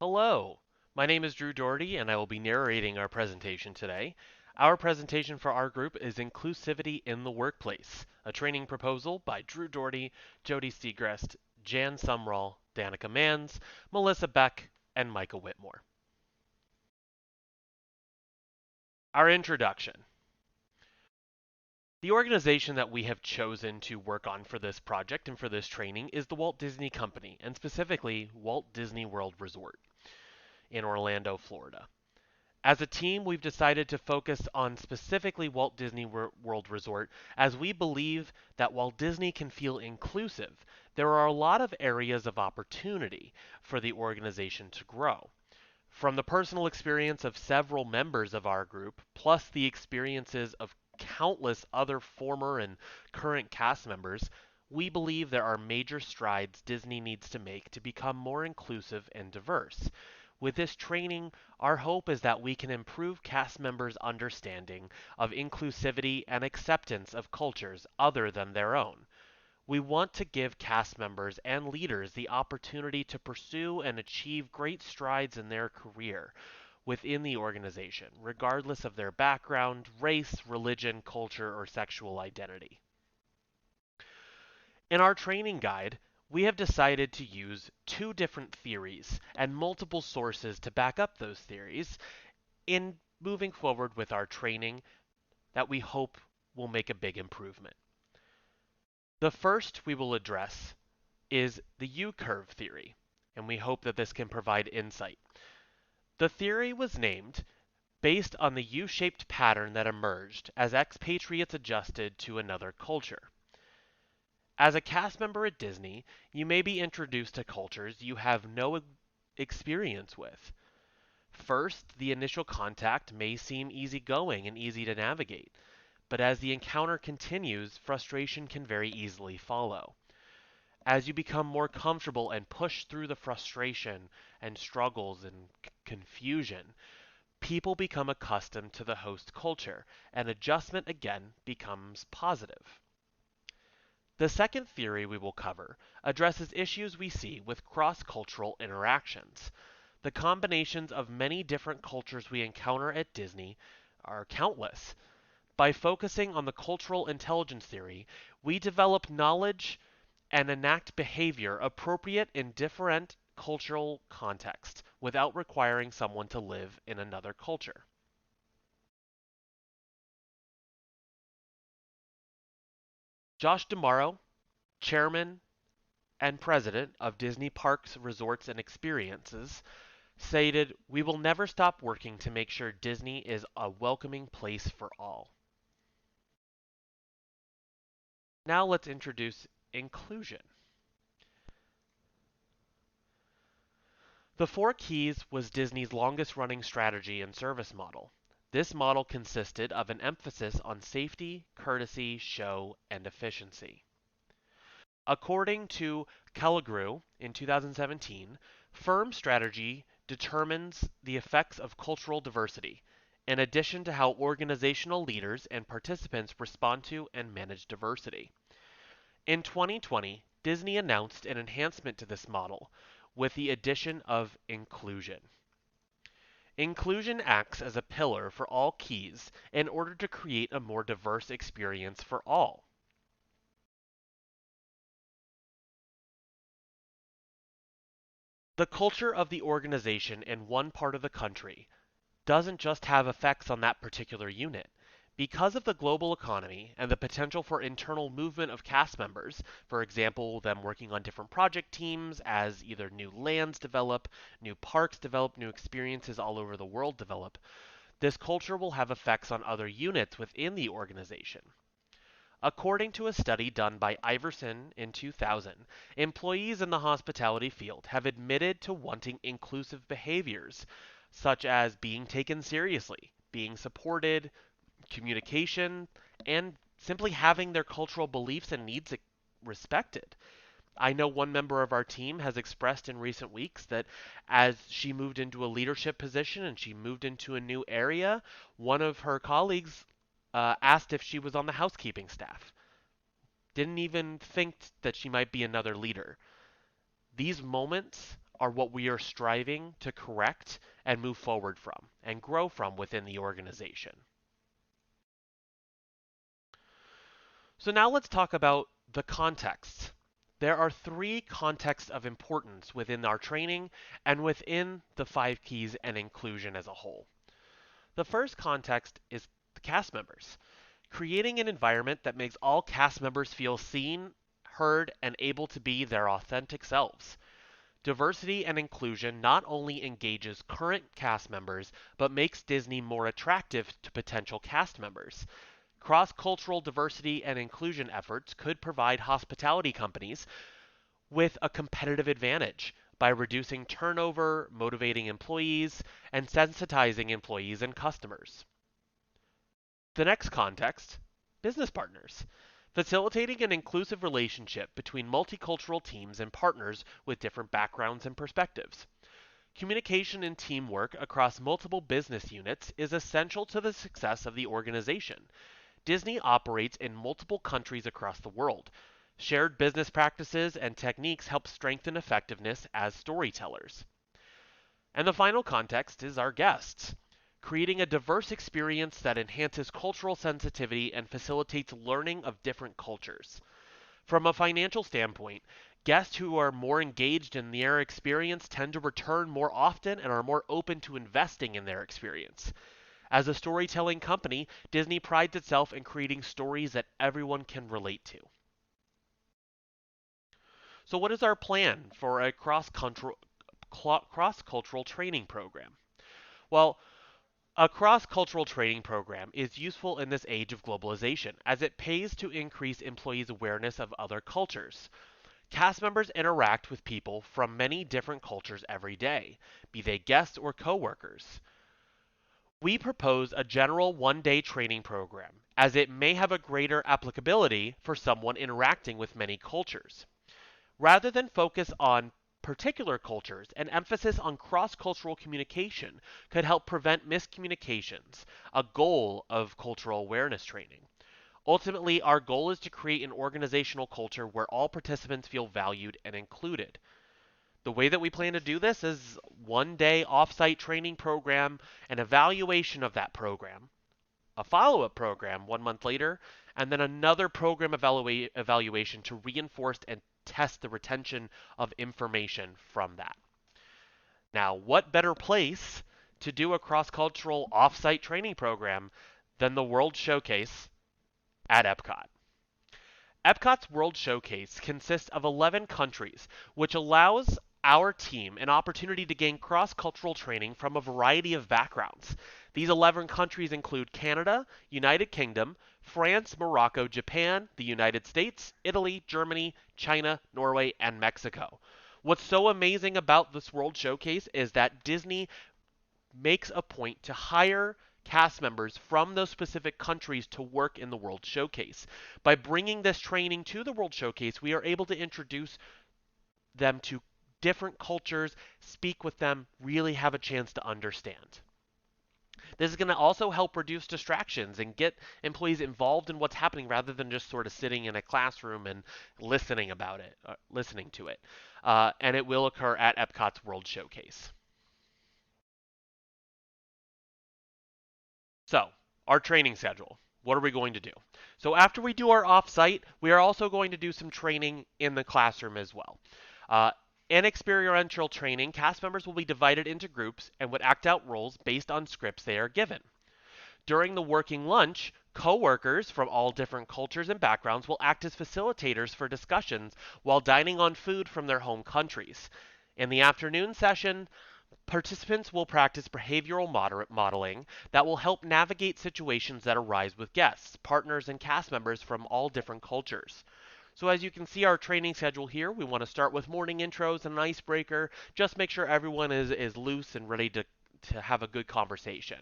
Hello, my name is Drew Doherty and I will be narrating our presentation today. Our presentation for our group is Inclusivity in the Workplace, a training proposal by Drew Doherty, Jody Segrest, Jan Sumrall, Danica Manns, Melissa Beck, and Micah Whitmore. Our introduction. The organization that we have chosen to work on for this project and for this training is the Walt Disney Company, and specifically Walt Disney World Resort in Orlando, Florida. As a team, we've decided to focus on specifically Walt Disney World Resort as we believe that while Disney can feel inclusive, there are a lot of areas of opportunity for the organization to grow. From the personal experience of several members of our group, plus the experiences of countless other former and current cast members, we believe there are major strides Disney needs to make to become more inclusive and diverse. With this training, our hope is that we can improve cast members' understanding of inclusivity and acceptance of cultures other than their own. We want to give cast members and leaders the opportunity to pursue and achieve great strides in their career within the organization, regardless of their background, race, religion, culture, or sexual identity. In our training guide, we have decided to use two different theories and multiple sources to back up those theories in moving forward with our training that we hope will make a big improvement. The first we will address is the U-curve theory, and we hope that this can provide insight. The theory was named based on the U-shaped pattern that emerged as expatriates adjusted to another culture. As a cast member at Disney, you may be introduced to cultures you have no experience with. First, the initial contact may seem easygoing and easy to navigate, but as the encounter continues, frustration can very easily follow. As you become more comfortable and push through the frustration and struggles and confusion, people become accustomed to the host culture, and adjustment again becomes positive. The second theory we will cover addresses issues we see with cross-cultural interactions. The combinations of many different cultures we encounter at Disney are countless. By focusing on the cultural intelligence theory, we develop knowledge and enact behavior appropriate in different cultural contexts without requiring someone to live in another culture. Josh D'Amaro, chairman and president of Disney Parks, Resorts, and Experiences, stated, "We will never stop working to make sure Disney is a welcoming place for all." Now let's introduce inclusion. The Four Keys was Disney's longest running strategy and service model. This model consisted of an emphasis on safety, courtesy, show, and efficiency. According to Calligrew in 2017, firm strategy determines the effects of cultural diversity, in addition to how organizational leaders and participants respond to and manage diversity. In 2020, Disney announced an enhancement to this model with the addition of inclusion. Inclusion acts as a pillar for all keys in order to create a more diverse experience for all. The culture of the organization in one part of the country doesn't just have effects on that particular unit. Because of the global economy and the potential for internal movement of cast members, for example, them working on different project teams as either new lands develop, new parks develop, new experiences all over the world develop, this culture will have effects on other units within the organization. According to a study done by Iverson in 2000, employees in the hospitality field have admitted to wanting inclusive behaviors, such as being taken seriously, being supported, communication, and simply having their cultural beliefs and needs respected. I know one member of our team has expressed in recent weeks that as she moved into a leadership position and she moved into a new area, one of her colleagues asked if she was on the housekeeping staff. Didn't even think that she might be another leader. These moments are what we are striving to correct and move forward from and grow from within the organization. So now let's talk about the context. There are three contexts of importance within our training and within the 5 keys and inclusion as a whole. The first context is the cast members. Creating an environment that makes all cast members feel seen, heard, and able to be their authentic selves. Diversity and inclusion not only engages current cast members, but makes Disney more attractive to potential cast members. Cross-cultural diversity and inclusion efforts could provide hospitality companies with a competitive advantage by reducing turnover, motivating employees, and sensitizing employees and customers. The next context, business partners. Facilitating an inclusive relationship between multicultural teams and partners with different backgrounds and perspectives. Communication and teamwork across multiple business units is essential to the success of the organization. Disney operates in multiple countries across the world. Shared business practices and techniques help strengthen effectiveness as storytellers. And the final context is our guests. Creating a diverse experience that enhances cultural sensitivity and facilitates learning of different cultures. From a financial standpoint, guests who are more engaged in their experience tend to return more often and are more open to investing in their experience. As a storytelling company, Disney prides itself in creating stories that everyone can relate to. So, what is our plan for a cross-cultural training program? Well, a cross-cultural training program is useful in this age of globalization, as it pays to increase employees' awareness of other cultures. Cast members interact with people from many different cultures every day, be they guests or coworkers. We propose a general one-day training program, as it may have a greater applicability for someone interacting with many cultures. Rather than focus on particular cultures, an emphasis on cross-cultural communication could help prevent miscommunications, a goal of cultural awareness training. Ultimately, our goal is to create an organizational culture where all participants feel valued and included. The way that we plan to do this is one-day off-site training program, an evaluation of that program, a follow-up program 1 month later, and then another program evaluation to reinforce and test the retention of information from that. Now, what better place to do a cross-cultural off-site training program than the World Showcase at Epcot? Epcot's World Showcase consists of 11 countries, which allows our team an opportunity to gain cross-cultural training from a variety of backgrounds. These 11 countries include Canada, United Kingdom, France, Morocco, Japan, the United States, Italy, Germany, China, Norway, and Mexico. What's so amazing about this World Showcase is that Disney makes a point to hire cast members from those specific countries to work in the World Showcase. By bringing this training to the World Showcase, we are able to introduce them to different cultures, speak with them, really have a chance to understand. This is going to also help reduce distractions and get employees involved in what's happening rather than just sort of sitting in a classroom and listening to it. And it will occur at Epcot's World Showcase. So, our training schedule. What are we going to do? So after we do our off-site, we are also going to do some training in the classroom as well. In experiential training, cast members will be divided into groups and would act out roles based on scripts they are given. During the working lunch, co-workers from all different cultures and backgrounds will act as facilitators for discussions while dining on food from their home countries. In the afternoon session, participants will practice behavioral modeling that will help navigate situations that arise with guests, partners, and cast members from all different cultures. So as you can see our training schedule here, we want to start with morning intros and an icebreaker. Just make sure everyone is loose and ready to have a good conversation.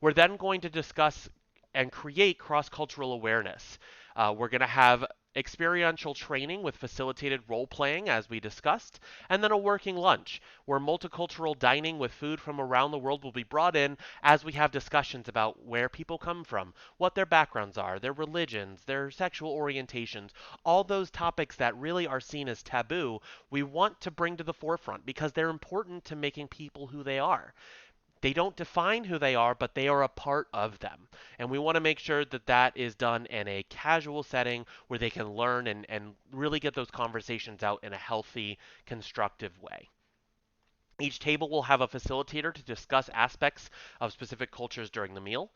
We're then going to discuss and create cross-cultural awareness. We're going to have experiential training with facilitated role playing, as we discussed, and then a working lunch, where multicultural dining with food from around the world will be brought in as we have discussions about where people come from, what their backgrounds are, their religions, their sexual orientations, all those topics that really are seen as taboo, we want to bring to the forefront because they're important to making people who they are. They don't define who they are, but they are a part of them. And we want to make sure that that is done in a casual setting where they can learn and really get those conversations out in a healthy, constructive way. Each table will have a facilitator to discuss aspects of specific cultures during the meal.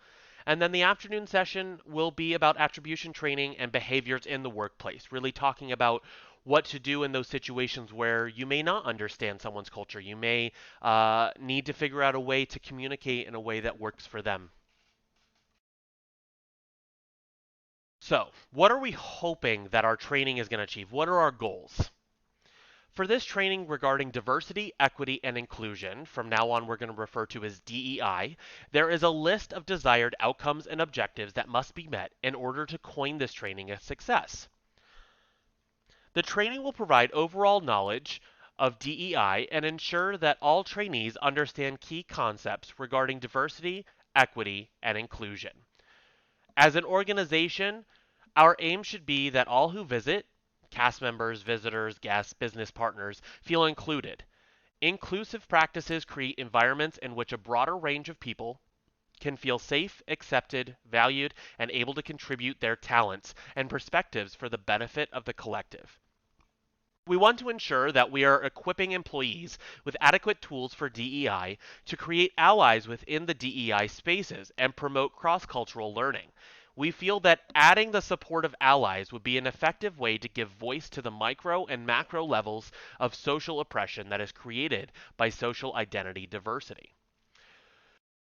And then the afternoon session will be about attribution training and behaviors in the workplace, really talking about what to do in those situations where you may not understand someone's culture. You may need to figure out a way to communicate in a way that works for them. So, what are we hoping that our training is going to achieve? What are our goals? For this training regarding diversity, equity, and inclusion, from now on we're going to refer to as DEI, there is a list of desired outcomes and objectives that must be met in order to coin this training a success. The training will provide overall knowledge of DEI and ensure that all trainees understand key concepts regarding diversity, equity, and inclusion. As an organization, our aim should be that all who visit, cast members, visitors, guests, business partners, feel included. Inclusive practices create environments in which a broader range of people can feel safe, accepted, valued, and able to contribute their talents and perspectives for the benefit of the collective. We want to ensure that we are equipping employees with adequate tools for DEI to create allies within the DEI spaces and promote cross-cultural learning. We feel that adding the support of allies would be an effective way to give voice to the micro and macro levels of social oppression that is created by social identity diversity.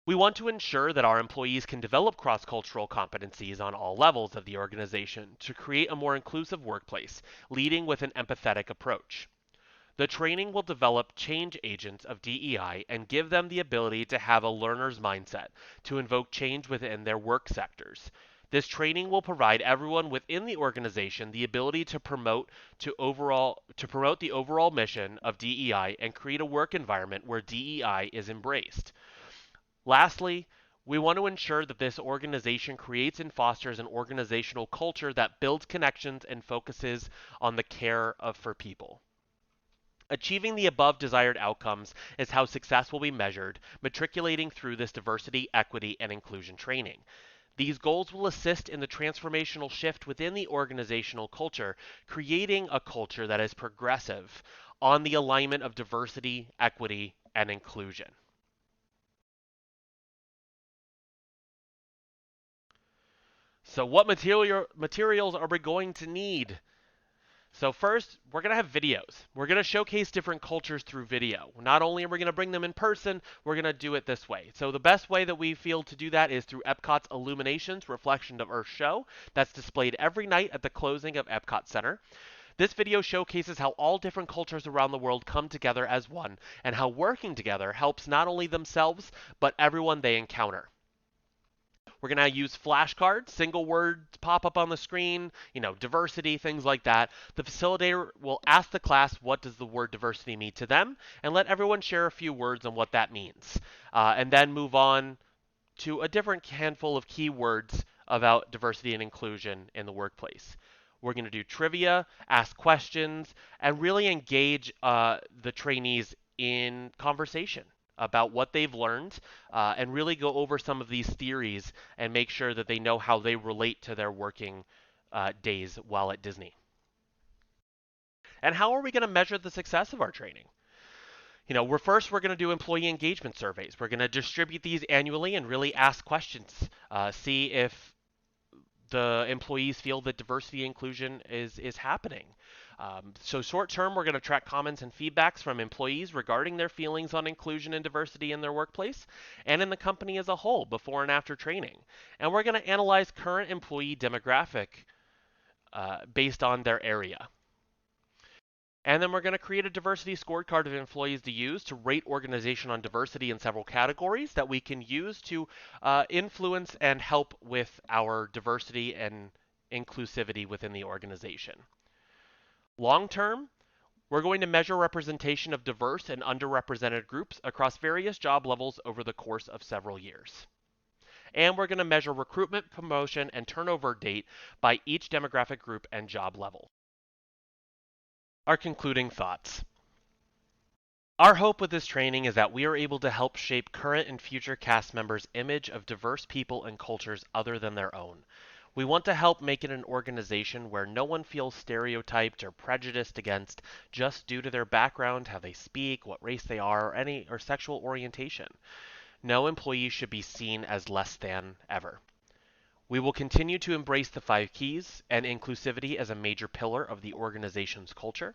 We want to ensure that our employees can develop cross-cultural competencies on all levels of the organization to create a more inclusive workplace, leading with an empathetic approach. The training will develop change agents of DEI and give them the ability to have a learner's mindset to invoke change within their work sectors. This training will provide everyone within the organization the ability to promote the overall mission of DEI and create a work environment where DEI is embraced. Lastly, we want to ensure that this organization creates and fosters an organizational culture that builds connections and focuses on the care of for people. Achieving the above desired outcomes is how success will be measured, matriculating through this diversity, equity, and inclusion training. These goals will assist in the transformational shift within the organizational culture, creating a culture that is progressive on the alignment of diversity, equity, and inclusion. So what materials are we going to need? So first, we're going to have videos. We're going to showcase different cultures through video. Not only are we going to bring them in person, we're going to do it this way. So the best way that we feel to do that is through Epcot's Illuminations Reflection of Earth show that's displayed every night at the closing of Epcot Center. This video showcases how all different cultures around the world come together as one and how working together helps not only themselves, but everyone they encounter. We're going to use flashcards, single words pop up on the screen, diversity, things like that. The facilitator will ask the class what does the word diversity mean to them and let everyone share a few words on what that means. And then move on to a different handful of keywords about diversity and inclusion in the workplace. We're going to do trivia, ask questions, and really engage the trainees in conversation about what they've learned and really go over some of these theories and make sure that they know how they relate to their working days while at Disney. And how are we going to measure the success of our training? We're going to do employee engagement surveys. We're going to distribute these annually and really ask questions, see if the employees feel that diversity inclusion is happening. So short term, we're going to track comments and feedbacks from employees regarding their feelings on inclusion and diversity in their workplace and in the company as a whole before and after training. And we're going to analyze current employee demographic based on their area. And then we're going to create a diversity scorecard of employees to use to rate organization on diversity in several categories that we can use to influence and help with our diversity and inclusivity within the organization. Long term, we're going to measure representation of diverse and underrepresented groups across various job levels over the course of several years. And we're going to measure recruitment, promotion, and turnover date by each demographic group and job level. Our concluding thoughts. Our hope with this training is that we are able to help shape current and future cast members' image of diverse people and cultures other than their own. We want to help make it an organization where no one feels stereotyped or prejudiced against just due to their background, how they speak, what race they are, or sexual orientation. No employee should be seen as less than ever. We will continue to embrace the 5 keys and inclusivity as a major pillar of the organization's culture.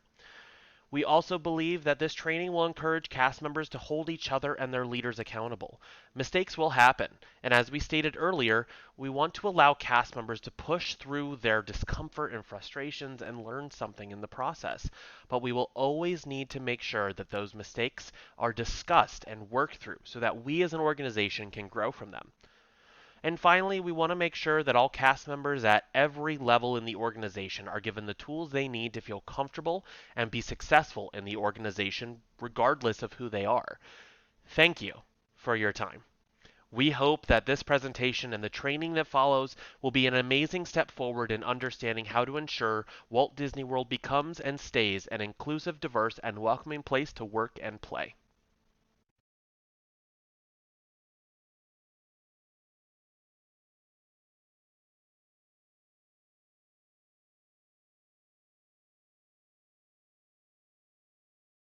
We also believe that this training will encourage cast members to hold each other and their leaders accountable. Mistakes will happen, and as we stated earlier, we want to allow cast members to push through their discomfort and frustrations and learn something in the process. But we will always need to make sure that those mistakes are discussed and worked through so that we as an organization can grow from them. And finally, we want to make sure that all cast members at every level in the organization are given the tools they need to feel comfortable and be successful in the organization, regardless of who they are. Thank you for your time. We hope that this presentation and the training that follows will be an amazing step forward in understanding how to ensure Walt Disney World becomes and stays an inclusive, diverse, and welcoming place to work and play.